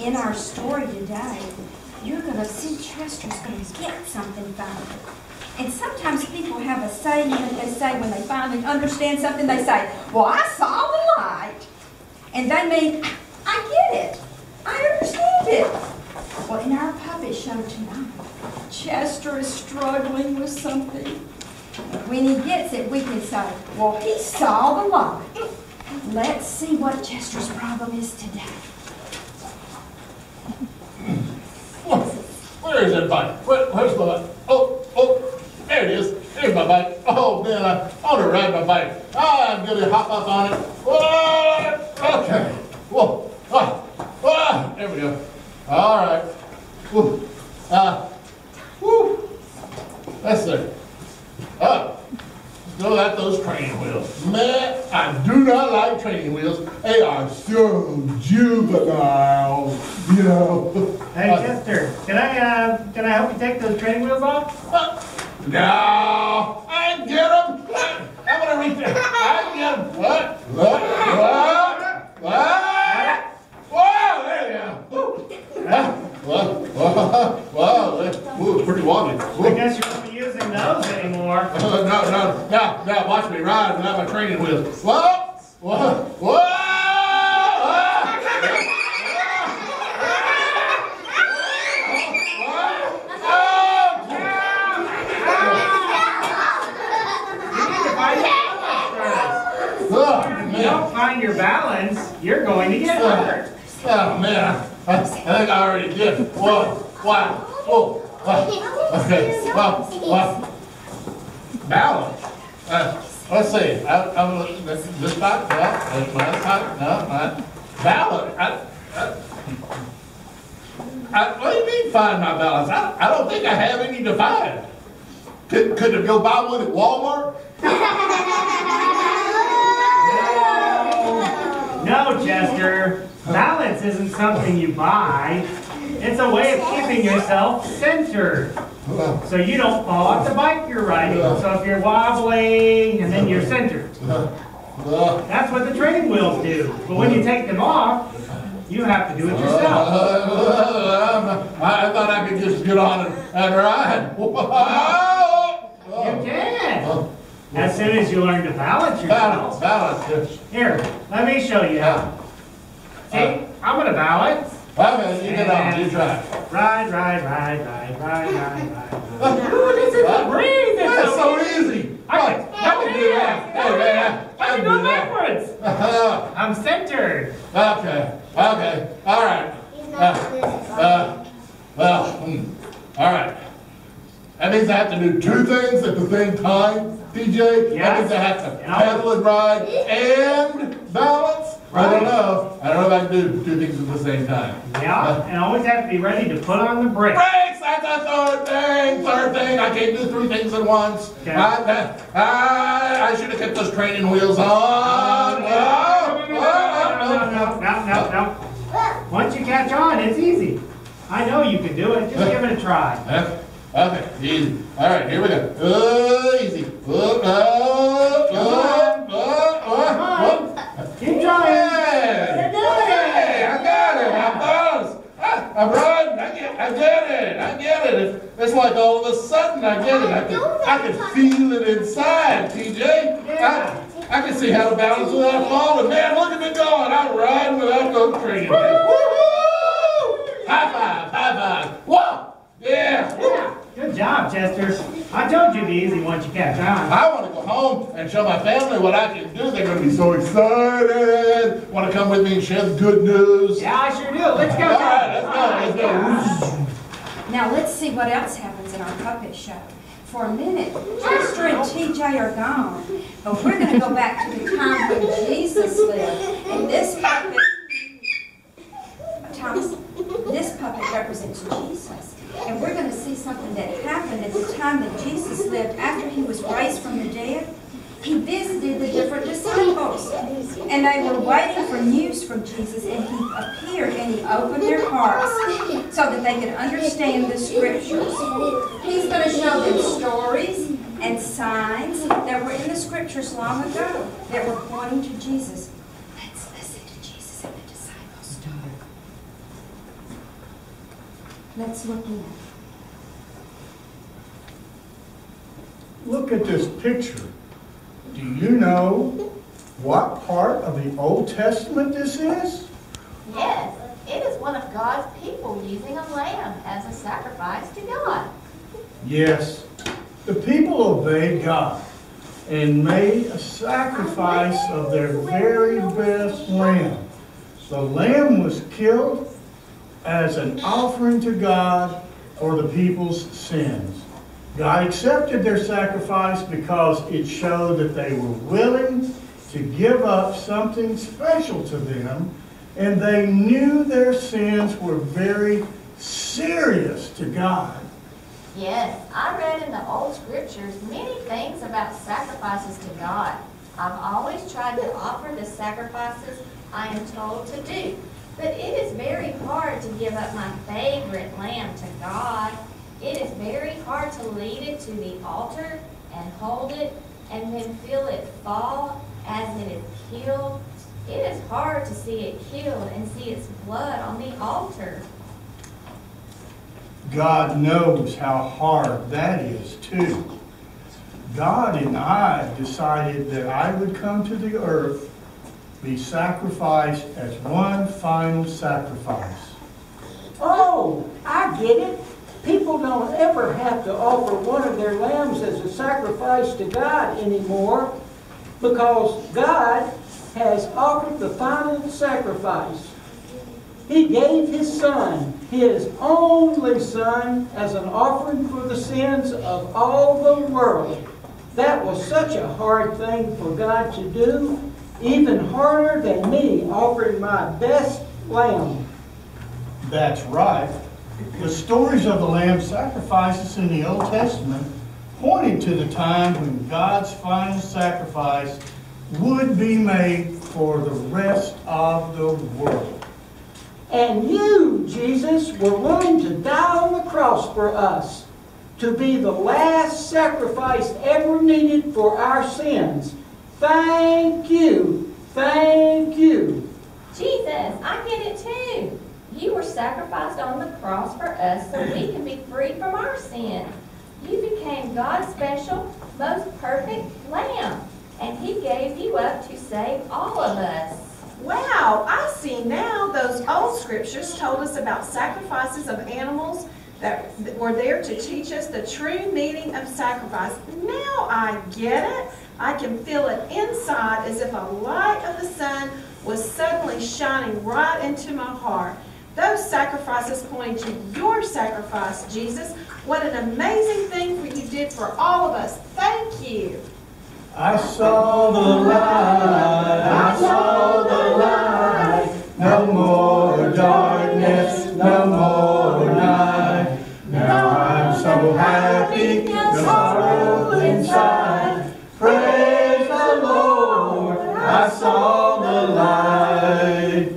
in our story today, you're going to see Chester's going to get something from it. And sometimes people have a saying that they say when they finally understand something, they say, well, I saw the light. And they mean, I get it. I understand it. Well, in our puppet show tonight, Chester is struggling with something. When he gets it, we can say, well, he saw the light. Let's see what Chester's problem is today. Where is that bike? Where's my bike? Oh, there it is. Here's my bike. Oh, man, I want to ride my bike. I'm going to hop up on it. Whoa, okay. Whoa. There we go. All right. Woo. Let's see. Go at those training wheels. Man, I do not like training wheels. They are so juvenile, you know. Hey, Chester, can I help you take those training wheels off? No, I get them. I'm gonna reach there. I get them. What? Whoa, there you go. Wow, it's pretty wobbly. I guess you won't be using those anymore. No, watch me ride without my training wheels. Whoa. If you don't find your balance, you're going to get hurt. Oh man, I think I already did. Whoa, wow, whoa. Okay, well, balance. Let's see. This back, no, balance. What do you mean find my balance? I don't think I have any to find. Could I go buy one at Walmart? No, Chester. Balance isn't something you buy. It's a way of keeping yourself centered. So you don't fall off the bike you're riding. So if you're wobbling and then you're centered. That's what the training wheels do. But when you take them off, you have to do it yourself. I thought I could just get on and ride. You can. As soon as you learn to balance yourself. Balance. Here, let me show you how. See, I'm going to balance. Okay, you get on, you try. Ride. Ooh, this isn't breathe. That's so easy. I can do that. Hey, man. I can go backwards. I'm centered. Okay. All right. All right. That means I have to do two things at the same time, TJ? Yes. That means I have to pedal and ride and balance? Right. I don't know if I can do two things at the same time. Yeah, and always have to be ready to put on the brakes. Brakes! That's a third thing. I can't do three things at once. Okay. I should have kept those training wheels on. No. Once you catch on, it's easy. I know you can do it. Just give it a try. Okay, easy. All right, here we go. Easy. Keep trying. Hey, I got it. I'm riding. I get it. It's like all of a sudden I get it. I can feel it inside, TJ. I can see how to balance without falling. Man, look at me going. I'm riding without those training wheels. Woo-hoo! High five. Whoa! Yeah. Good job, Chester. I told you it'd be easy once you catch on. I want to go home and show my family what I can do. They're going to be so excited. Want to come with me and share the good news? Yeah, I sure do. Let's go. All right, let's go. Now let's see what else happens in our puppet show. For a minute, Chester and TJ are gone, but we're going to go back to the time when Jesus lived. And this puppet represents Jesus. And we're going to see something that happened at the time that Jesus lived after he was raised from the dead. He visited the different disciples, and they were waiting for news from Jesus, and he appeared and he opened their hearts so that they could understand the scriptures. He's going to show them stories and signs that were in the scriptures long ago that were pointing to Jesus. Let's listen to Jesus and the disciples' story. Let's look in. Look at this picture. Do you know what part of the Old Testament this is? Yes, it is one of God's people using a lamb as a sacrifice to God. Yes, the people obeyed God and made a sacrifice of their very best lamb. The lamb was killed as an offering to God for the people's sins. God accepted their sacrifice because it showed that they were willing to give up something special to them, and they knew their sins were very serious to God. Yes, I read in the old scriptures many things about sacrifices to God. I've always tried to offer the sacrifices I am told to do, but it is very hard to give up my favorite lamb to God. It is very hard to lead it to the altar and hold it and then feel it fall as it is killed. It is hard to see it killed and see its blood on the altar. God knows how hard that is too. God and I decided that I would come to the earth, be sacrificed as one final sacrifice. Oh, I get it. People don't ever have to offer one of their lambs as a sacrifice to God anymore because God has offered the final sacrifice. He gave His Son, His only Son, as an offering for the sins of all the world. That was such a hard thing for God to do, even harder than me offering my best lamb. That's right. The stories of the lamb sacrifices in the Old Testament pointed to the time when God's final sacrifice would be made for the rest of the world. And you, Jesus, were willing to die on the cross for us, to be the last sacrifice ever needed for our sins. Thank you. Thank you. Jesus, I get it too. You were sacrificed on the cross for us so we can be free from our sin. You became God's special, most perfect lamb, and He gave you up to save all of us. Wow, I see now those old scriptures told us about sacrifices of animals that were there to teach us the true meaning of sacrifice. Now I get it. I can feel it inside as if a light of the sun was suddenly shining right into my heart. Those sacrifices pointed to your sacrifice, Jesus. What an amazing thing you did for all of us. Thank you. I saw the light, I saw the light, no more darkness, no more night. Now I'm so happy, no sorrow inside. Praise the Lord, I saw the light.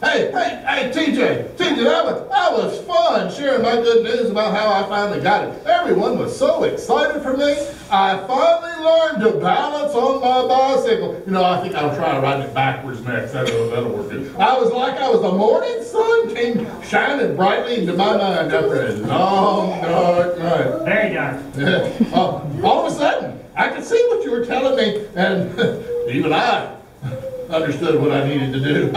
Hey, TJ, that was fun sharing my good news about how I finally got it. Everyone was so excited for me. I finally learned to balance on my bicycle. You know, I think I'll try riding it backwards next. That'll work good. I was the morning sun came shining brightly into my mind after a long, dark night. Very dark. All of a sudden, I could see what you were telling me, and even I understood what I needed to do.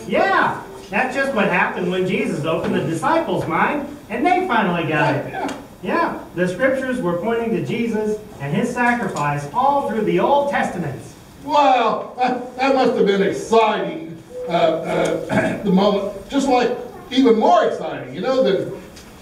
Yeah, that's just what happened when Jesus opened the disciples' mind, and they finally got it. Yeah, the scriptures were pointing to Jesus and His sacrifice all through the Old Testament. Wow, that must have been exciting, the moment, just like even more exciting, you know, than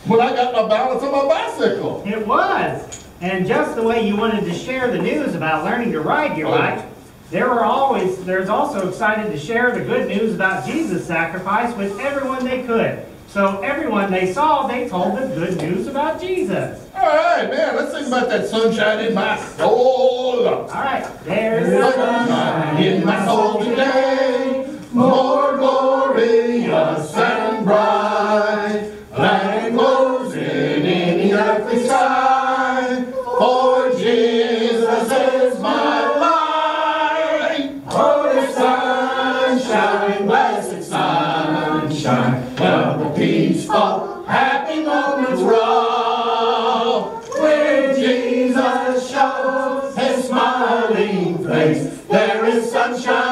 when I got my balance on my bicycle. It was. And just the way you wanted to share the news about learning to ride your bike, there's also excited to share the good news about Jesus' sacrifice with everyone they could. So everyone they saw, they told the good news about Jesus. All right, man, let's think about that sunshine in my soul. All right, there's the Sunshine in my soul today, more glorious and bright, than glows in any earthly sky, for Jesus is my light. Oh, the sunshine, blessed sunshine, well, the and smiling face. There is sunshine